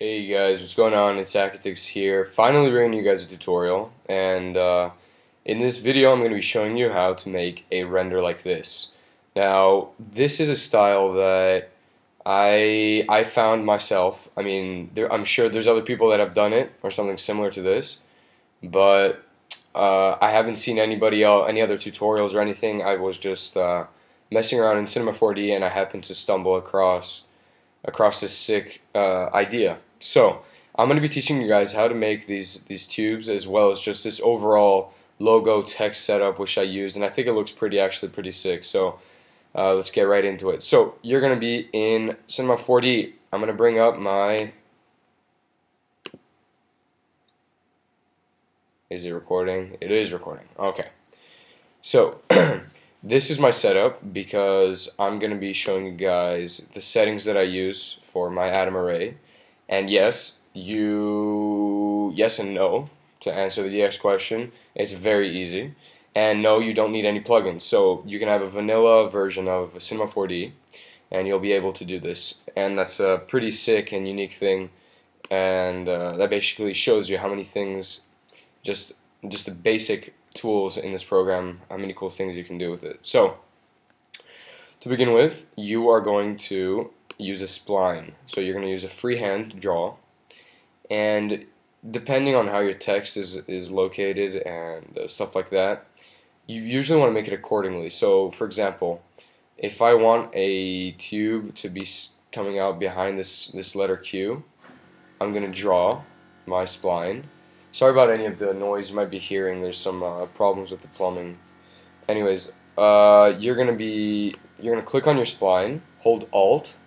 Hey guys, what's going on? It's Aqatix here, finally bringing you guys a tutorial, and in this video I'm going to be showing you how to make a render like this. Now, this is a style that I found myself. I mean, I'm sure there's other people that have done it or something similar to this, but I haven't seen anybody else, any other tutorials or anything. I was just messing around in Cinema4D and I happened to stumble across this sick idea. So I'm going to be teaching you guys how to make these tubes, as well as just this overall logo text setup which I used, and I think it looks actually pretty sick. So let's get right into it. So you're going to be in Cinema4D. I'm going to bring up my... Is it recording? It is recording. Okay. So this is my setup because I'm going to be showing you guys the settings that I use for my atom array. And yes and no, to answer the yes question. It's very easy. And no, you don't need any plugins. So you can have a vanilla version of Cinema4D and you'll be able to do this. And that's a pretty sick and unique thing. And that basically shows you how many things, just the basic tools in this program, how many cool things you can do with it. So to begin with, you are going to use a spline. So you're going to use a freehand to draw, and depending on how your text is located and stuff like that, you usually want to make it accordingly. So for example, if I want a tube to be coming out behind this letter Q, I'm going to draw my spline. Sorry about any of the noise you might be hearing. There's some problems with the plumbing. Anyways, you're gonna click on your spline, hold Alt,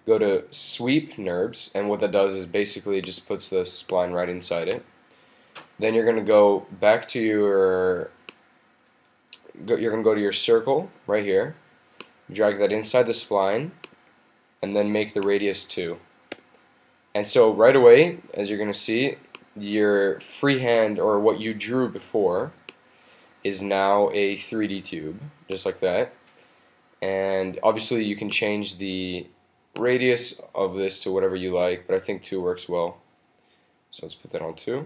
go to Sweep NURBS, and what that does is basically just puts the spline right inside it. Then you're gonna go back to your circle right here, drag that inside the spline, and then make the radius 2. And so right away, as you're gonna see, your freehand, or what you drew before, is now a 3D tube, just like that. And obviously you can change the radius of this to whatever you like, but I think 2 works well. So let's put that on 2.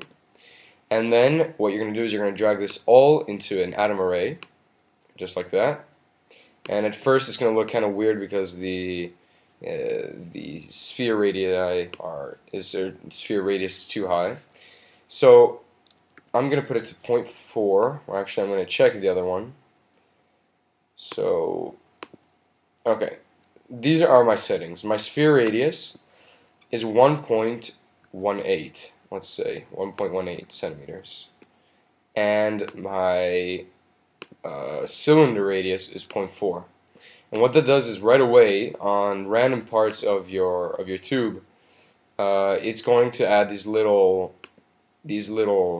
And then what you're going to do is you're going to drag this all into an atom array, just like that. And at first it's going to look kind of weird because the sphere radius is too high. So I'm going to put it to 0.4, or actually I'm going to check the other one. So, okay, these are my settings. My sphere radius is 1.18, let's say, 1.18 centimeters. And my cylinder radius is 0.4. And what that does is right away, on random parts of your tube, it's going to add these little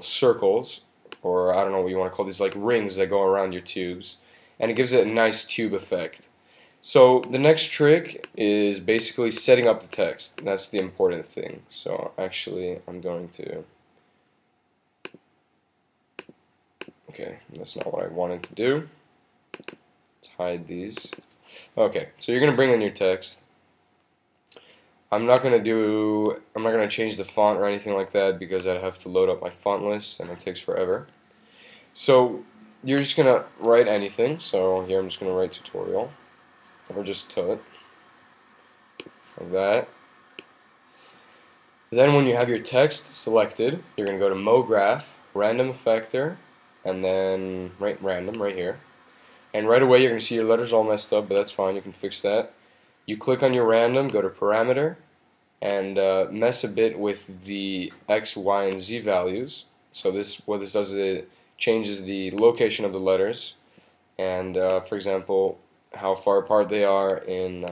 circles, or I don't know what you want to call these, like rings that go around your tubes, and it gives it a nice tube effect. So the next trick is basically setting up the text. That's the important thing. So actually I'm going to, okay, that's not what I wanted to do. Let's hide these. Okay, so you're going to bring in your text. I'm not going to change the font or anything like that because I'd have to load up my font list and it takes forever. So you're just going to write anything. So here I'm just going to write tutorial, or just tut, like that. Then when you have your text selected, you're going to go to MoGraph, Random Effector, and then random right here. And right away you're going to see your letters all messed up, but that's fine, you can fix that. You click on your random, go to parameter, and mess a bit with the X, Y, and Z values. So what this does is it changes the location of the letters, and for example, how far apart they are in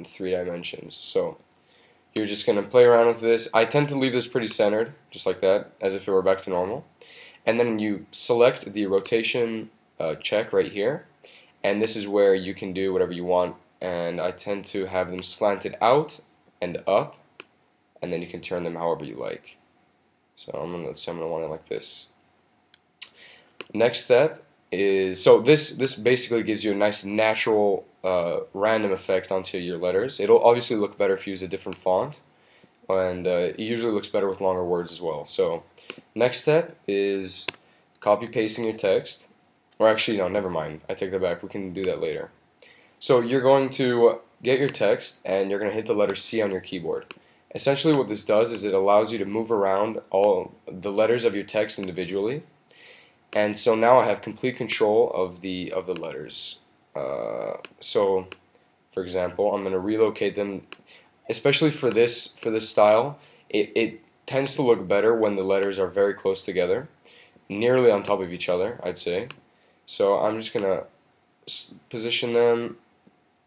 3 dimensions. So you're just going to play around with this. I tend to leave this pretty centered, just like that, as if it were back to normal. And then you select the rotation check right here, and this is where you can do whatever you want. And I tend to have them slanted out and up, and then you can turn them however you like. So let's say I'm going to want it like this. Next step is, so this basically gives you a nice natural random effect onto your letters. It'll obviously look better if you use a different font, and it usually looks better with longer words as well. So next step is copy pasting your text, or actually no, never mind, I take that back, we can do that later. So you're going to get your text and you're going to hit the letter C on your keyboard. Essentially what this does is it allows you to move around all the letters of your text individually, and so now I have complete control of the letters. So for example, I'm going to relocate them, especially for this style. It tends to look better when the letters are very close together, nearly on top of each other, I'd say. So I'm just going to position them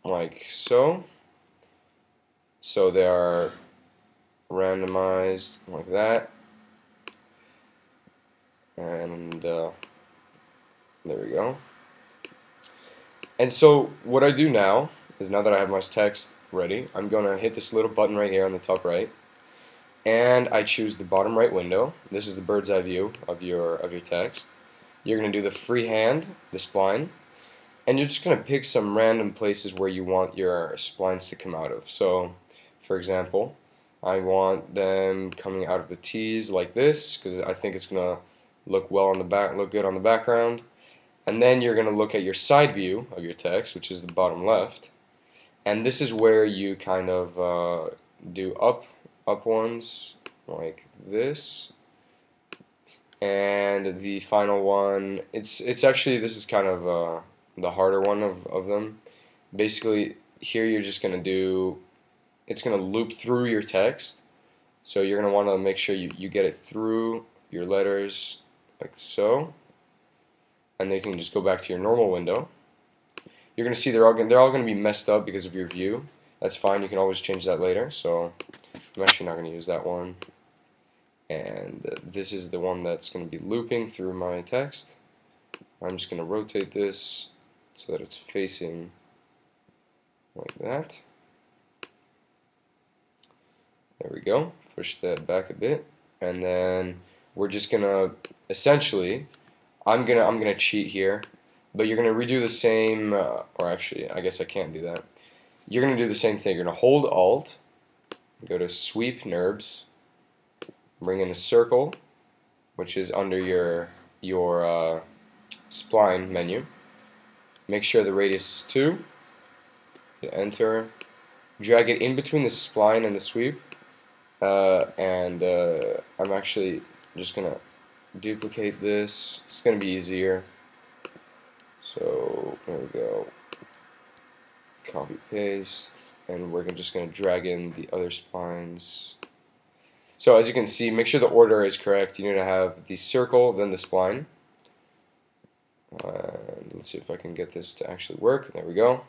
like so. So they are randomized like that. And there we go. And so what I do now is, now that I have my text ready, I'm going to hit this little button right here on the top right, and I choose the bottom right window. This is the bird's eye view of your text. You're going to do the freehand, the spline, and you're just going to pick some random places where you want your splines to come out of. So for example, I want them coming out of the T's like this, because I think it's going to look well on the back, look good on the background. And then you're going to look at your side view of your text, which is the bottom left, and this is where you kind of do up ones like this. And the final one, it's actually, this is kind of the harder one of them. Basically, here you're just going to do, it's going to loop through your text, so you're going to want to make sure you get it through your letters like so. And then you can just go back to your normal window. You're going to see they're all going to be messed up because of your view. That's fine, you can always change that later. So I'm actually not going to use that one. And this is the one that's going to be looping through my text. I'm just going to rotate this so that it's facing like that. There we go. Push that back a bit, and then we're just going to essentially, I'm gonna cheat here, but you're gonna redo the same, or actually, I guess I can't do that. You're gonna do the same thing. You're gonna hold Alt, go to Sweep NURBS, bring in a circle, which is under your spline menu. Make sure the radius is 2. Hit Enter. Drag it in between the spline and the sweep, and I'm actually just gonna duplicate this. It's going to be easier. So there we go. Copy paste, and we're just going to drag in the other splines. So as you can see, make sure the order is correct. You need to have the circle, then the spline. Let's see if I can get this to actually work. There we go.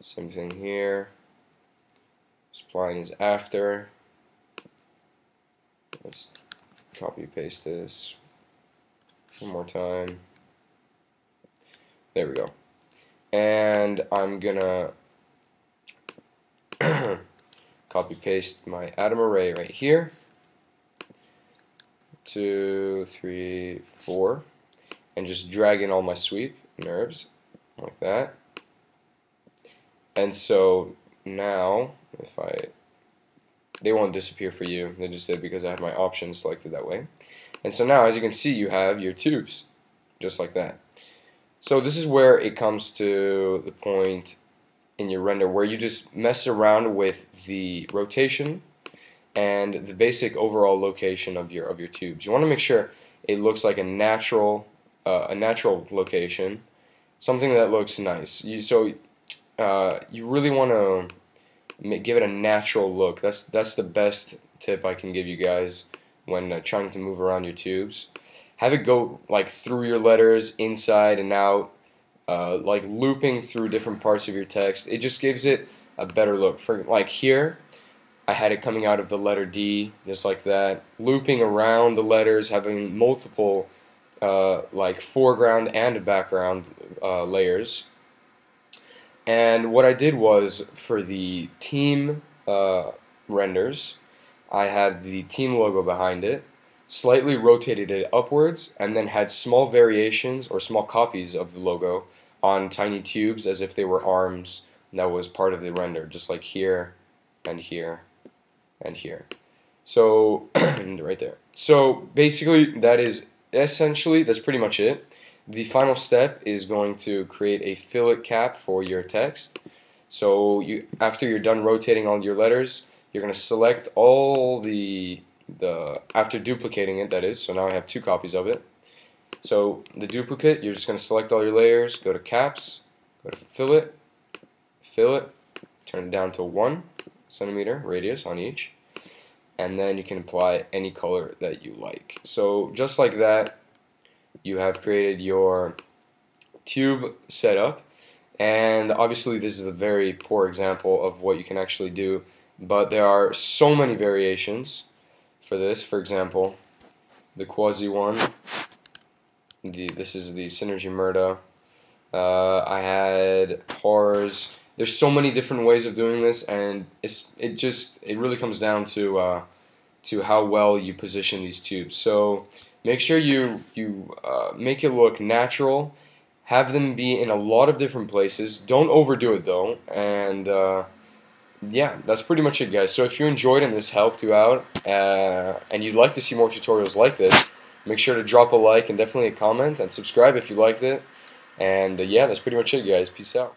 Same thing here. Spline is after. Let's copy paste this one more time. There we go. And I'm gonna copy paste my atom array right here. 2, 3, 4, and just drag in all my sweep NURBS like that. And so now, if they won't disappear for you, they just did because I had my options selected that way. And so now, as you can see, you have your tubes, just like that. So this is where it comes to the point in your render where you just mess around with the rotation and the basic overall location of your tubes. You want to make sure it looks like a natural location, something that looks nice. You really want to give it a natural look. That's the best tip I can give you guys when trying to move around your tubes. Have it go like through your letters, inside and out, like looping through different parts of your text. It just gives it a better look. For like here, I had it coming out of the letter D, just like that, looping around the letters, having multiple like foreground and background layers. And what I did was, for the team renders, I had the team logo behind it, slightly rotated it upwards, and then had small variations or small copies of the logo on tiny tubes as if they were arms that was part of the render, just like here and here and here. So and right there. So basically that's pretty much it. The final step is going to create a fillet cap for your text. So after you're done rotating all your letters, you're going to select all after duplicating it, that is. So now I have 2 copies of it. So the duplicate, you're just going to select all your layers, go to caps, go to fillet, turn it down to 1 centimeter radius on each, and then you can apply any color that you like. So just like that, you have created your tube setup. And obviously this is a very poor example of what you can actually do, but there are so many variations for this. For example, the quasi one, this is the Synergy Murda. I had horrors. There's so many different ways of doing this, and it really comes down to how well you position these tubes. So make sure you make it look natural. Have them be in a lot of different places. Don't overdo it though. And yeah, that's pretty much it, guys. So if you enjoyed and this helped you out, and you'd like to see more tutorials like this, make sure to drop a like and definitely a comment and subscribe if you liked it. And yeah, that's pretty much it, guys. Peace out.